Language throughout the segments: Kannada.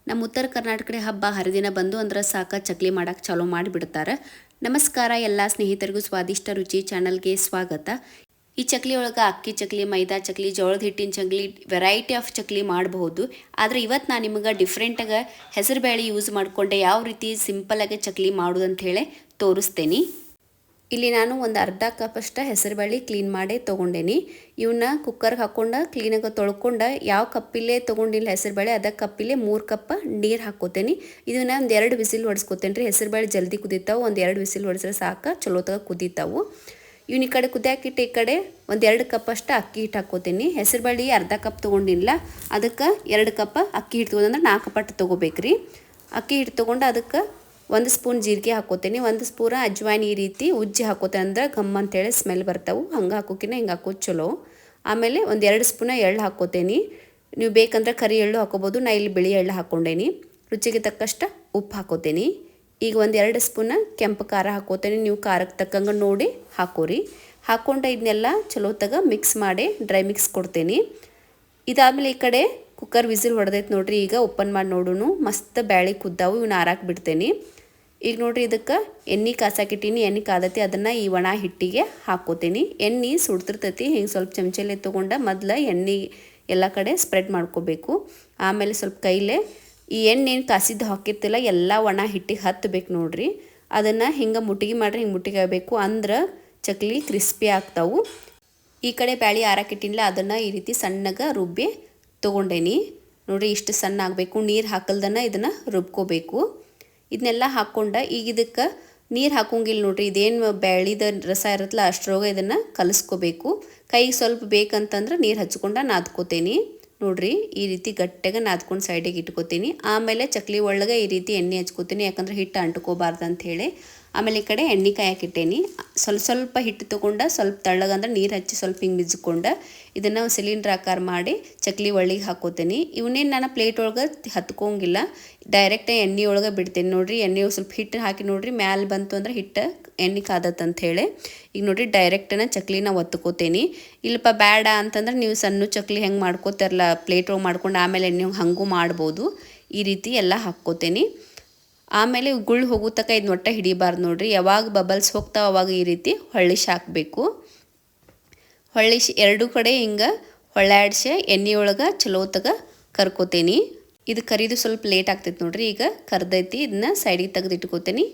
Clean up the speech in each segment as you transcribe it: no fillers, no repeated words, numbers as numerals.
ನಮ್ಮ ಉತ್ತರ ಕರ್ನಾಟಕದ ಹಬ್ಬ ಹರಿದಿನ ಬಂದು ಅಂದ್ರೆ ಸಾಕ ಚಕ್ಲಿ ಮಾಡಕ್ಕೆ ಚಾಲೂ ಮಾಡಿಬಿಡ್ತಾರೆ. ನಮಸ್ಕಾರ ಎಲ್ಲ ಸ್ನೇಹಿತರಿಗೂ ಸ್ವಾದಿಷ್ಟ ರುಚಿ ಚಾನಲ್ಗೆ ಸ್ವಾಗತ. ಈ ಚಕ್ಲಿ ಒಳಗೆ ಅಕ್ಕಿ ಚಕ್ಲಿ, ಮೈದಾ ಚಕ್ಲಿ, ಜೋಳದ ಹಿಟ್ಟಿನ ಚಕ್ಲಿ, ವೆರೈಟಿ ಆಫ್ ಚಕ್ಲಿ ಮಾಡಬಹುದು. ಆದರೆ ಇವತ್ತು ನಾನು ನಿಮಗೆ ಡಿಫ್ರೆಂಟಾಗಿ ಹೆಸರು ಬೇಳೆ ಯೂಸ್ ಮಾಡಿಕೊಂಡೆ ಯಾವ ರೀತಿ ಸಿಂಪಲಾಗಿ ಚಕ್ಲಿ ಮಾಡೋದು ಅಂತ ಹೇಳಿ ತೋರಿಸ್ತೇನೆ. ಇಲ್ಲಿ ನಾನು ಒಂದು ಅರ್ಧ ಕಪ್ ಅಷ್ಟು ಹೆಸರುಬೇಳೆ ಕ್ಲೀನ್ ಮಾಡಿ ತೊಗೊಂಡೇನಿ. ಇವನ್ನ ಕುಕ್ಕರ್ಗೆ ಹಾಕ್ಕೊಂಡು ಕ್ಲೀನಾಗಿ ತೊಳ್ಕೊಂಡು ಯಾವ ಕಪ್ಪಿಲ್ಲೇ ತೊಗೊಂಡಿಲ್ಲ ಹೆಸರುಬೇಳೆ ಅದೇ ಕಪ್ಪಿಲ್ಲೇ 3 ಕಪ್ ನೀರು ಹಾಕ್ಕೋತೇನೆ. ಇದನ್ನು ಒಂದು 2 ವಿಸಿಲ್ ಹೊಡ್ಸ್ಕೊತೇನೆ ರೀ. ಹೆಸರುಬೇಳೆ ಜಲ್ದಿ ಕುದೀತಾವೆ, ಒಂದು 2 ವಿಸಿಲ್ ಹೊಡೆಸಿದ್ರೆ ಸಾಕು, ಚಲೋತಾಗ ಕುದೀತಾವೆ. ಇವನ್ನ ಈ ಕಡೆ ಕುದಿಯಾಕಿಟ್ಟು ಈ ಕಡೆ ಒಂದು 2 ಕಪ್ ಅಷ್ಟು ಅಕ್ಕಿ ಹಿಟ್ಟು ಹಾಕ್ಕೋತೀನಿ. ಹೆಸರುಬೇಳೆ ಅರ್ಧ ಕಪ್ ತೊಗೊಂಡಿಲ್ಲ, ಅದಕ್ಕೆ 2 ಕಪ್ ಅಕ್ಕಿ ಹಿಟ್ಟು ತೊಗೊಂಡ್ರೆ 4 ಪಟ್ಟು ತೊಗೋಬೇಕ್ರಿ. ಅಕ್ಕಿ ಹಿಟ್ಟು ತೊಗೊಂಡು ಅದಕ್ಕೆ 1 ಸ್ಪೂನ್ ಜೀರಿಗೆ ಹಾಕೋತೀನಿ, 1 ಸ್ಪೂನ್ ಅಜ್ವಾಯಿನ್ ಈ ರೀತಿ ಉಜ್ಜಿ ಹಾಕೋತೇನೆ ಅಂದ್ರೆ ಘಮ್ ಅಂತೇಳಿ ಸ್ಮೆಲ್ ಬರ್ತಾವೆ. ಹಂಗೆ ಹಾಕೋಕಿನ ಹಿಂಗೆ ಹಾಕೋದು ಚಲೋ. ಆಮೇಲೆ ಒಂದು 2 ಸ್ಪೂನ್ ಎಳ್ಳು ಹಾಕೋತೇನೆ. ನೀವು ಬೇಕಂದ್ರೆ ಕರಿ ಎಳ್ಳು ಹಾಕೋಬೋದು, ನಾ ಇಲ್ಲಿ ಬಿಳಿ ಎಳ್ಳು ಹಾಕ್ಕೊಂಡೇನಿ. ರುಚಿಗೆ ತಕ್ಕಷ್ಟು ಉಪ್ಪು ಹಾಕೋತೀನಿ. ಈಗ ಒಂದು 2 ಸ್ಪೂನ್ ಕೆಂಪು ಖಾರ ಹಾಕೋತೇನೆ. ನೀವು ಖಾರಕ್ಕೆ ತಕ್ಕಂಗೆ ನೋಡಿ ಹಾಕೋರಿ. ಹಾಕ್ಕೊಂಡು ಇದನ್ನೆಲ್ಲ ಚಲೋತಾಗ ಮಿಕ್ಸ್ ಮಾಡಿ ಡ್ರೈ ಮಿಕ್ಸ್ ಕೊಡ್ತೇನೆ. ಇದಾದಮೇಲೆ ಈ ಕಡೆ ಕುಕ್ಕರ್ ವಿಸಿಲ್ ಹೊಡೆದೈತೆ ನೋಡ್ರಿ. ಈಗ ಓಪನ್ ಮಾಡಿ ನೋಡೋಣ. ಮಸ್ತ್ ಬ್ಯಾಳೆ ಕುದ್ದಾವು, ಇವನ್ನ ಆರಾಕ್ ಬಿಡ್ತೇನೆ. ಈಗ ನೋಡ್ರಿ ಇದಕ್ಕೆ ಎಣ್ಣೆ ಕಾಸಾಕಿಟ್ಟೀನಿ. ಎಣ್ಣೆ ಕಾದತಿ, ಅದನ್ನು ಈ ಒಣ ಹಿಟ್ಟಿಗೆ ಹಾಕ್ಕೋತೀನಿ. ಎಣ್ಣೆ ಸುಡ್ತಿರ್ತೈತಿ, ಹಿಂಗೆ ಸ್ವಲ್ಪ ಚಮಚಲ್ಲೇ ತೊಗೊಂಡು ಮೊದಲು ಎಣ್ಣೆ ಎಲ್ಲ ಕಡೆ ಸ್ಪ್ರೆಡ್ ಮಾಡ್ಕೋಬೇಕು. ಆಮೇಲೆ ಸ್ವಲ್ಪ ಕೈಲೇ ಈ ಎಣ್ಣೆ ಕಾಸಿದ್ದು ಹಾಕಿರ್ತಿಲ್ಲ ಎಲ್ಲ ಒಣ ಹಿಟ್ಟಿಗೆ ಹತ್ತಬೇಕು ನೋಡ್ರಿ. ಅದನ್ನು ಹಿಂಗೆ ಮುಟ್ಟಿಗೆ ಮಾಡ್ರಿ, ಹಿಂಗೆ ಮುಟ್ಟಿಗೆ ಆಗಬೇಕು ಅಂದ್ರೆ ಚಕ್ಲಿ ಕ್ರಿಸ್ಪಿ ಆಗ್ತಾವು. ಈ ಕಡೆ ಬ್ಯಾಳೆ ಆರಾಕಿಟ್ಟಿಲ್ಲ, ಅದನ್ನು ಈ ರೀತಿ ಸಣ್ಣಗೆ ರುಬ್ಬಿ ತೊಗೊಂಡೇನಿ ನೋಡಿರಿ. ಇಷ್ಟು ಸಣ್ಣ ಆಗಬೇಕು, ನೀರು ಹಾಕಲ್ದನ್ನು ಇದನ್ನು ರುಬ್ಕೋಬೇಕು. ಇದನ್ನೆಲ್ಲ ಹಾಕ್ಕೊಂಡು ಈಗ ಇದಕ್ಕೆ ನೀರು ಹಾಕೋಂಗಿಲ್ಲ ನೋಡ್ರಿ. ಇದೇನು ಬ್ಯಾಳಿದ ರಸ ಇರುತ್ತಲ್ಲ ಅಷ್ಟರೊಳಗೆ ಇದನ್ನು ಕಲಿಸ್ಕೋಬೇಕು. ಕೈಗೆ ಸ್ವಲ್ಪ ಬೇಕಂತಂದ್ರೆ ನೀರು ಹಚ್ಕೊಂಡು ನಾದ್ಕೋತೀನಿ ನೋಡ್ರಿ. ಈ ರೀತಿ ಗಟ್ಟಿಗೆ ನಾದ್ಕೊಂಡು ಸೈಡಿಗೆ ಇಟ್ಕೋತೀನಿ. ಆಮೇಲೆ ಚಕ್ಲಿ ಒಳಗೆ ಈ ರೀತಿ ಎಣ್ಣೆ ಹಚ್ಕೋತೀನಿ, ಯಾಕಂದ್ರೆ ಹಿಟ್ಟು ಅಂಟ್ಕೋಬಾರ್ದು ಅಂಥೇಳಿ. ಆಮೇಲೆ ಈ ಕಡೆ ಎಣ್ಣೆ ಕಾಯಕ್ಕಿಟ್ಟೇನಿ. ಸ್ವಲ್ಪ ಹಿಟ್ಟು ತೊಗೊಂಡು ಸ್ವಲ್ಪ ತಳ್ಳಗಂದ್ರೆ ನೀರು ಹಚ್ಚಿ ಸ್ವಲ್ಪ ಹಿಂಗೆ ಮಿಜ್ಕೊಂಡು ಇದನ್ನು ಸಿಲಿಂಡ್ರ್ ಆಕಾರ ಮಾಡಿ ಚಕ್ಲಿ ಒಳಗೆ ಹಾಕೋತೀನಿ. ಇವನ್ನೇನು ನಾನು ಪ್ಲೇಟ್ ಒಳಗೆ ಹತ್ಕೋಂಗಿಲ್ಲ, ಡೈರೆಕ್ಟಾಗಿ ಎಣ್ಣೆ ಒಳಗೆ ಬಿಡ್ತೇನೆ ನೋಡಿರಿ. ಎಣ್ಣೆ ಸ್ವಲ್ಪ ಹಿಟ್ಟು ಹಾಕಿ ನೋಡಿರಿ, ಮ್ಯಾಲೆ ಬಂತು ಅಂದ್ರೆ ಹಿಟ್ಟು ಎಣ್ಣೆ ಕಾದತ್ತಂಥೇಳಿ. ಈಗ ನೋಡಿರಿ ಡೈರೆಕ್ಟನ್ನ ಚಕ್ಲಿನ ಒತ್ಕೋತೀನಿ. ಇಲ್ಲಪ್ಪ ಬೇಡ ಅಂತಂದ್ರೆ ನೀವು ಸಣ್ಣ ಚಕ್ಲಿ ಹೆಂಗೆ ಮಾಡ್ಕೋತಾರಲ್ಲ ಪ್ಲೇಟ್ ಒಳಗೆ ಮಾಡ್ಕೊಂಡು ಆಮೇಲೆ ಎಣ್ಣೆ ಹಂಗೂ ಮಾಡ್ಬೋದು. ಈ ರೀತಿ ಎಲ್ಲ ಹಾಕ್ಕೋತೀನಿ. ಆಮೇಲೆ ಗುಳ್ಳು ಹೋಗೋ ತನಕ ಇದನ್ನ ಒಟ್ಟು ಹಿಡಿಬಾರ್ದು ನೋಡ್ರಿ. ಯಾವಾಗ ಬಬಲ್ಸ್ ಹೋಗ್ತಾವೆ ಅವಾಗ ಈ ರೀತಿ ಹೊಳ್ಳಿಸಿ ಹಾಕಬೇಕು. ಹೊಳ್ಳಿಸಿ ಎರಡೂ ಕಡೆ ಹಿಂಗೆ ಹೊಳ್ಳಾಡಿಸಿ ಎಣ್ಣೆಯೊಳಗೆ ಚಲೋತಾಗ ಕರ್ಕೋತೀನಿ. ಇದು ಕರಿದು ಸ್ವಲ್ಪ ಲೇಟ್ ಆಗ್ತೈತೆ ನೋಡ್ರಿ. ಈಗ ಕರ್ದೈತಿ, ಇದನ್ನ ಸೈಡಿಗೆ ತೆಗೆದು ಇಟ್ಕೋತೀನಿ.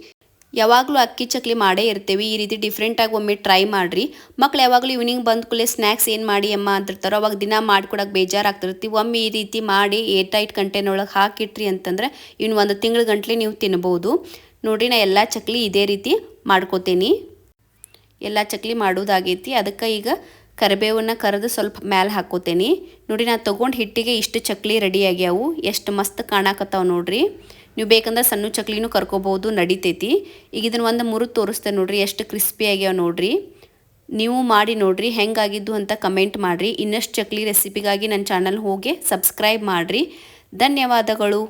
ಯಾವಾಗಲೂ ಅಕ್ಕಿ ಚಕ್ಲಿ ಮಾಡೇ ಇರ್ತೀವಿ, ಈ ರೀತಿ ಡಿಫ್ರೆಂಟಾಗಿ ಒಮ್ಮೆ ಟ್ರೈ ಮಾಡಿರಿ. ಮಕ್ಳು ಯಾವಾಗಲೂ ಈವ್ನಿಂಗ್ ಬಂದ ಕೂಡಲೇ ಸ್ನ್ಯಾಕ್ಸ್ ಏನು ಮಾಡಿ ಅಮ್ಮ ಅಂತಿರ್ತಾರೋ, ಅವಾಗ ದಿನ ಮಾಡ್ಕೊಡಕ್ಕೆ ಬೇಜಾರಾಗ್ತಿರ್ತೀವಿ. ಒಮ್ಮೆ ಈ ರೀತಿ ಮಾಡಿ ಏರ್ ಟೈಟ್ ಕಂಟೈನೊಳಗೆ ಹಾಕಿಟ್ರಿ ಅಂತಂದ್ರೆ ಇನ್ನು 1 ತಿಂಗಳ ಗಂಟ್ಲೆ ನೀವು ತಿನ್ಬೋದು ನೋಡಿರಿ. ನಾ ಎಲ್ಲ ಚಕ್ಲಿ ಇದೇ ರೀತಿ ಮಾಡ್ಕೋತೀನಿ. ಎಲ್ಲ ಚಕ್ಲಿ ಮಾಡೋದಾಗೈತಿ. ಅದಕ್ಕೆ ಈಗ ಕರಿಬೇವನ್ನ ಕರೆದು ಸ್ವಲ್ಪ ಮ್ಯಾಲೆ ಹಾಕೋತೀನಿ ನೋಡಿ. ನಾನು ತೊಗೊಂಡು ಹಿಟ್ಟಿಗೆ ಇಷ್ಟು ಚಕ್ಲಿ ರೆಡಿ ಆಗ್ಯಾವು, ಎಷ್ಟು ಮಸ್ತ್ ಕಾಣಕತ್ತಾವ ನೋಡ್ರಿ. ನೀವು ಬೇಕಂದ್ರೆ ಸಣ್ಣ ಚಕ್ಲಿನೂ ಕರ್ಕೋಬೋದು, ನಡಿತೈತಿ. ಈಗ ಇದನ್ನು ಒಂದು ಮುರಿದು ತೋರಿಸ್ತೇನೆ ನೋಡ್ರಿ, ಎಷ್ಟು ಕ್ರಿಸ್ಪಿ ಆಗ್ಯಾವ ನೋಡ್ರಿ. ನೀವು ಮಾಡಿ ನೋಡ್ರಿ ಹೆಂಗಾಗಿದ್ದು ಅಂತ ಕಮೆಂಟ್ ಮಾಡಿರಿ. ಇನ್ನಷ್ಟು ಚಕ್ಲಿ ರೆಸಿಪಿಗಾಗಿ ನನ್ನ ಚಾನಲ್ ಹೋಗಿ ಸಬ್ಸ್ಕ್ರೈಬ್ ಮಾಡಿರಿ. ಧನ್ಯವಾದಗಳು.